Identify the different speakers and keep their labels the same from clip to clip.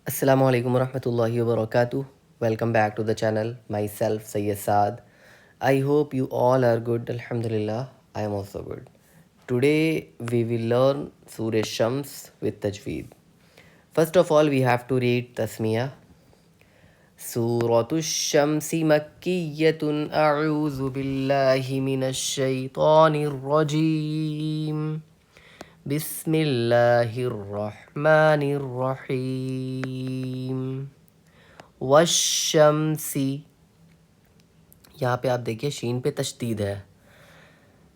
Speaker 1: Assalamu alaikum warahmatullahi wabarakatuh. Welcome back to the channel. Myself Sayyid Saad. I hope you all are good. Alhamdulillah, I am also good. Today we will learn Surah Shams with Tajweed. First of all, we have to read Tasmiyah. Suratu Shamsi Makkiyatun A'udhu Billahi Minash Shaitanir Rajim. بسم اللہ الرحمن الرحیم والشمسی. یہاں پہ آپ دیکھیے شین پہ تشدید ہے.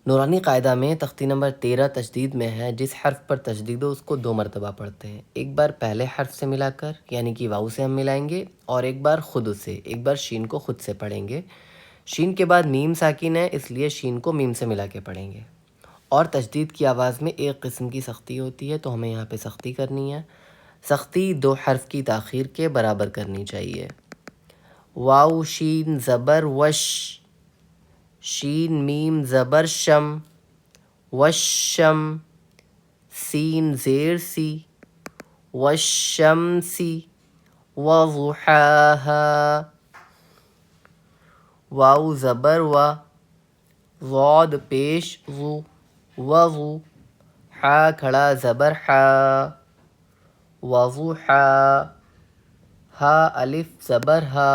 Speaker 1: نورانی قاعدہ میں تختی نمبر 13 تشدید میں ہے. جس حرف پر تشدید ہو اس کو 2 مرتبہ پڑھتے ہیں. ایک بار پہلے حرف سے ملا کر یعنی کہ واو سے ہم ملائیں گے اور ایک بار خود سے. ایک بار شین کو خود سے پڑھیں گے. شین کے بعد میم ساکن ہے اس لیے شین کو میم سے ملا کے پڑھیں گے. اور تشدید کی آواز میں ایک قسم کی سختی ہوتی ہے تو ہمیں یہاں پہ سختی کرنی ہے. سختی 2 حرف کی تاخیر کے برابر کرنی چاہیے. واو شین زبر وش، شین میم زبر شم، وشم، سین زیر سی، وشمسی وضحاها. واو زبر و، ضاد پیش ضو، وضو، حا کھڑا زبر حا، وضحا، ہا الف زبر ہا،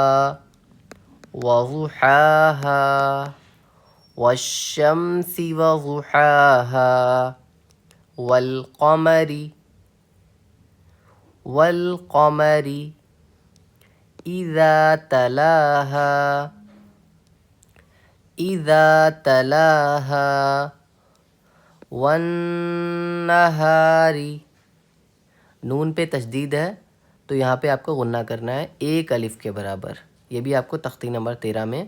Speaker 1: وضحاها، والشمس وضحاها، والقمر، والقمر اذا تلاها، اذا تلاها، والنہار. نون پہ تشدید ہے تو یہاں پہ آپ کو غنہ کرنا ہے 1 الف کے برابر. یہ بھی آپ کو تختی نمبر 13 میں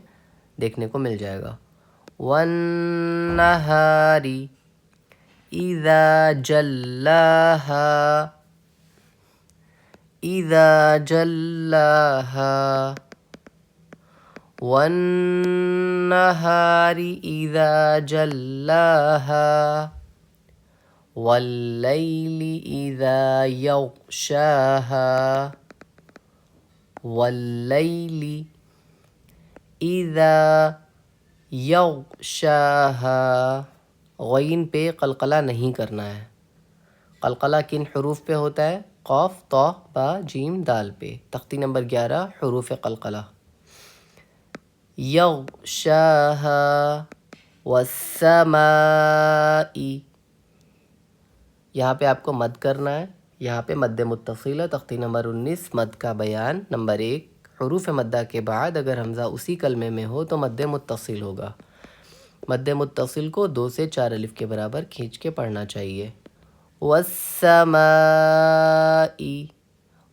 Speaker 1: دیکھنے کو مل جائے گا. والنہار اذا جلاها، اذا جلاها، والنہار اذا جلاها، واللیل اذا یغشاها، واللیل اذا یغشاها. غین پہ قلقلہ نہیں کرنا ہے. قلقلہ کن حروف پہ ہوتا ہے؟ قاف، طا، با، جیم، دال پہ. تختی نمبر 11 حروف قلقلہ. یغشاها والسماء. یہاں پہ آپ کو مد کرنا ہے. یہاں پہ مد متصل ہے. تختی نمبر 19 مد کا بیان. نمبر 1 حروف مدہ کے بعد اگر حمزہ اسی کلمے میں ہو تو مد متصل ہوگا. مد متصل کو 2 سے 4 الف کے برابر کھینچ کے پڑھنا چاہیے. والسماء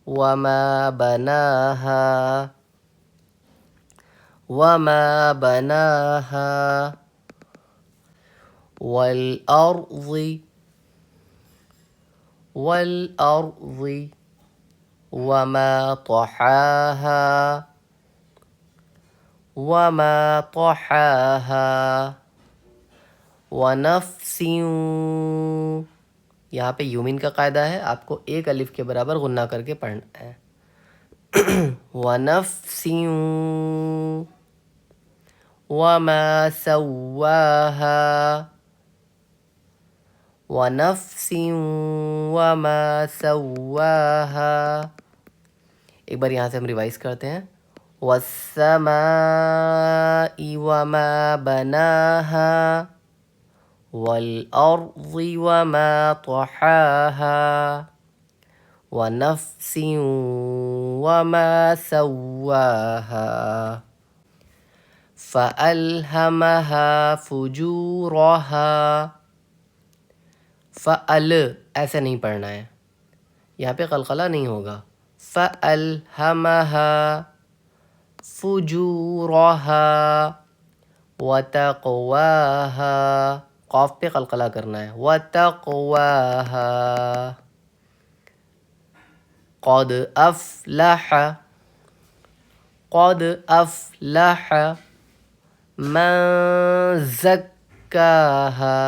Speaker 1: وما بناها، وما بناها، والأرض، والأرض وما طحاها، وما طحاها، ونفس. یہاں پہ یومین کا قاعدہ ہے. آپ کو 1 الف کے برابر غنہ کر کے پڑھنا ہے. ونفس وما سواها، ونفس وما سواها. ایک بار یہاں سے ہم ریوائز کرتے ہیں. والسماء وما بناها، والأرض وما طحاها، ونفس وما سواها، فألهمها فجورها. فعل ایسے نہیں پڑھنا ہے. یہاں پہ قلقلہ نہیں ہوگا. فألهمها فجورها وتقواها. قاف پہ قلقلہ کرنا ہے. وتقواها. قد افلح، قد افلح من زکاها.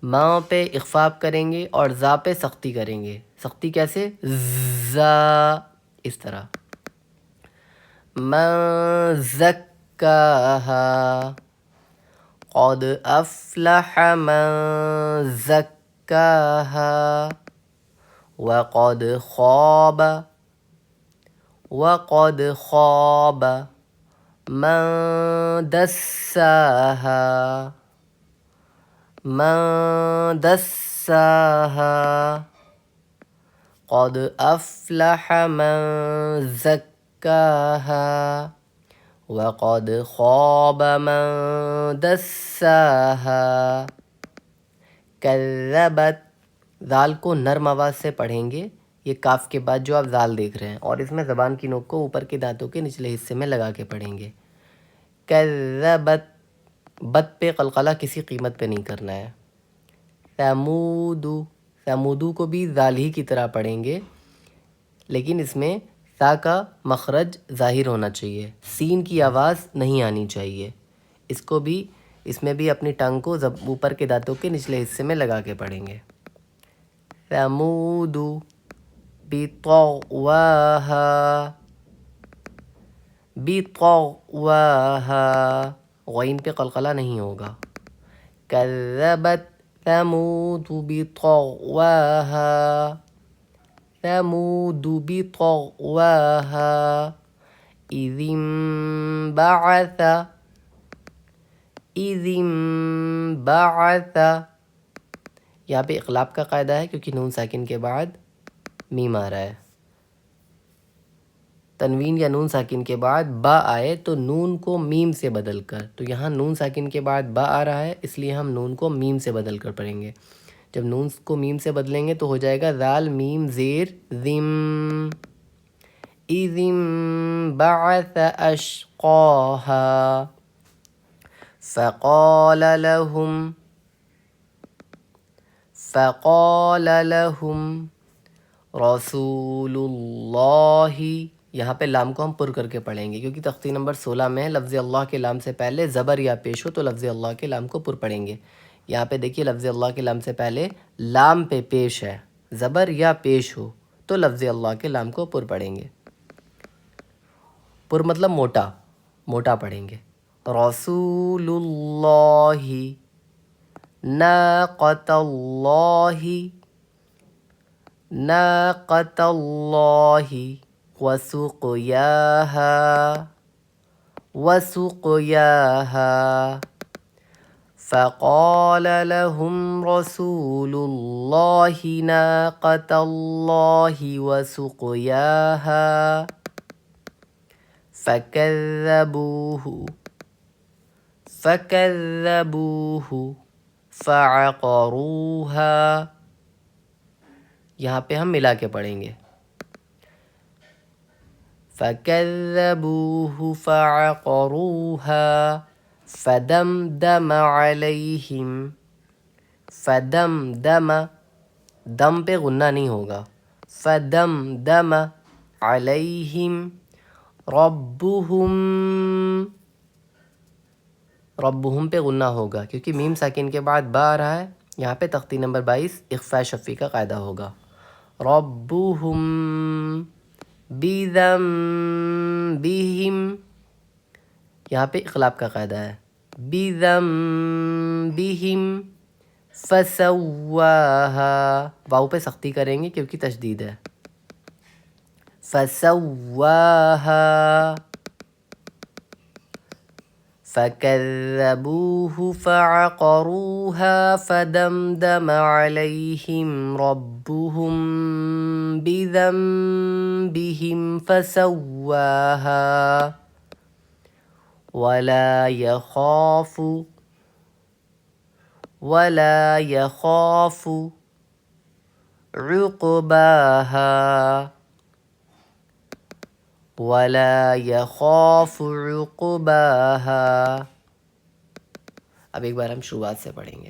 Speaker 1: ماں پہ اخفاء کریں گے اور زا پہ سختی کریں گے. سختی کیسے؟ زا اس طرح. من زکاہا قد افلح من زکاہا وقد خاب من دساہا قد افلح من زکاہا وقد خاب من دساہا. کذبت ذال کو نرم آواز سے پڑھیں گے. یہ کاف کے بعد جو آپ ذال دیکھ رہے ہیں اور اس میں زبان کی نوک کو اوپر کے دانتوں کے نچلے حصے میں لگا کے پڑھیں گے. کذبت بت پہ قلقلہ کسی قیمت پہ نہیں کرنا ہے. ثمودو کو بھی ذال ہی کی طرح پڑھیں گے لیکن اس میں سا کا مخرج ظاہر ہونا چاہیے, سین کی آواز نہیں آنی چاہیے. اس کو بھی اس میں بھی اپنی ٹنگ کو اوپر کے دانتوں کے نچلے حصے میں لگا کے پڑھیں گے. ثمود بطغواہا غین پہ قلقلہ نہیں ہوگا. کذبت ثمود بطغواہا اذ انبعث. یہاں پہ اقلاب کا قاعدہ ہے کیونکہ نون ساکن کے بعد میم آ رہا ہے. تنوین یا نون ساکن کے بعد با آئے تو نون کو میم سے بدل کر, تو یہاں نون ساکن کے بعد با آ رہا ہے اس لیے ہم نون کو میم سے بدل کر پڑھیں گے. جب نون کو میم سے بدلیں گے تو ہو جائے گا ذال میم زیر ذم. اذ انبعث اشقاها فقال لهم رسول اللہ. یہاں پہ لام کو ہم پر کر کے پڑھیں گے کیونکہ تختی نمبر 16 میں لفظ اللہ کے لام سے پہلے زبر یا پیش ہو تو لفظ اللہ کے لام کو پر پڑھیں گے. یہاں پہ دیکھیے لفظ اللہ کے لام سے پہلے لام پہ پیش ہے, زبر یا پیش ہو تو لفظ اللہ کے لام کو پر پڑھیں گے. پر مطلب موٹا پڑھیں گے. رسول اللہ ناقۃ اللہ وسقياها فقال لهم رسول الله ناقة الله وسقياها فكذبوه فعقروها. یہاں پہ ہم ملا کے پڑھیں گے. فَكَذَّبُوهُ فَعَقَرُوهَا فَدَمْدَمَ عَلَيْهِمْ. فَدَمْدَمَ دم پہ غنہ نہیں ہوگا. فَدَمْدَمَ عَلَيْهِمْ ربهم پہ غنہ ہوگا کیونکہ میم ساکن کے بعد با آ رہا ہے. یہاں پہ تختی نمبر 22 اخفاء شفی کا قاعدہ ہوگا. ربهم بذنبهم, یہاں پہ اقلاب کا قاعدہ ہے. بذنبهم فسواها, واو پہ سختی کریں گے کیونکہ تشدید ہے. فسواها فَكَذَّبُوهُ فَعَقَرُوهَا فَدَمْدَمَ عَلَيْهِمْ رَبُّهُمْ بِذَنبِهِمْ فَسَوَّاهَا وَلَا يَخَافُ عُقْبَاهَا اب ایک بار ہم شروعات سے پڑھیں گے.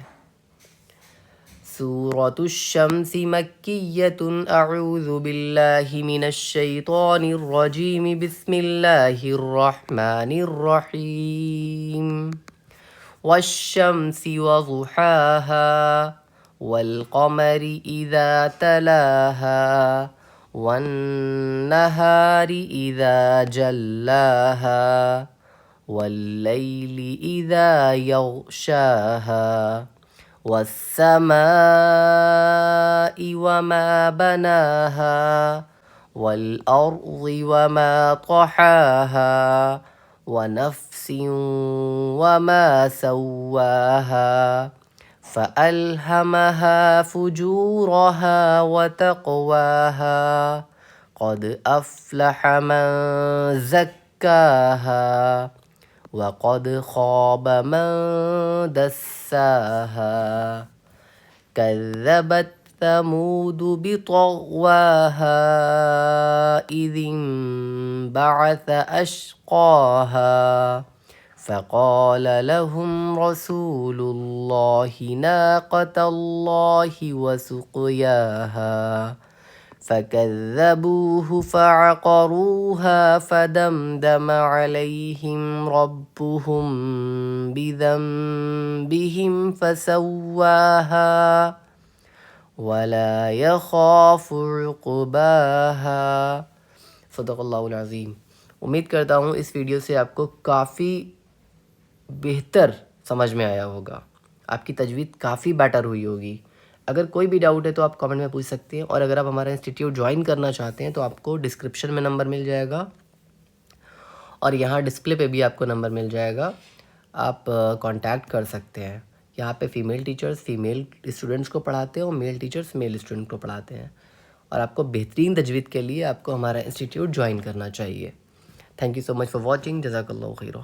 Speaker 1: سورۃ الشمس مکیۃ اعوذ باللہ من الشیطان الرجیم بسم اللہ الرحمن الرحیم. والشمس وضحاها والقمر اذا تلاها والنهار إذا جلاها والليل إذا يغشاها والسماء وما بناها والأرض وما طحاها ونفس وما سواها فألهمها فجورها وتقواها قد أفلح من زكاها وقد خاب من دساها كذبت ثمود بطغواها إذ انبعث أشقاها فقال لهم رسول الله ناقة الله وسقياها فكذبوه فعقروها فدمدم عليهم ربهم بذنبهم فسواها ولا يخاف عقباها صدق اللہ العظیم. امید کرتا ہوں اس ویڈیو سے آپ کو کافی بہتر سمجھ میں آیا ہوگا، آپ کی تجوید کافی بیٹر ہوئی ہوگی. اگر کوئی بھی ڈاؤٹ ہے تو آپ کمنٹ میں پوچھ سکتے ہیں، اور اگر آپ ہمارا انسٹیٹیوٹ جوائن کرنا چاہتے ہیں تو آپ کو ڈسکرپشن میں نمبر مل جائے گا، اور یہاں ڈسپلے پہ بھی آپ کو نمبر مل جائے گا، آپ کانٹیکٹ کر سکتے ہیں. یہاں پہ فیمیل ٹیچرز فیمیل اسٹوڈنٹس کو پڑھاتے ہیں اور میل ٹیچرز میل اسٹوڈنٹ کو پڑھاتے ہیں، اور آپ کو بہترین تجوید کے لیے آپ کو ہمارا انسٹیٹیوٹ جوائن کرنا چاہیے. Thank you so much for watching. جزاک اللہ خیرہ.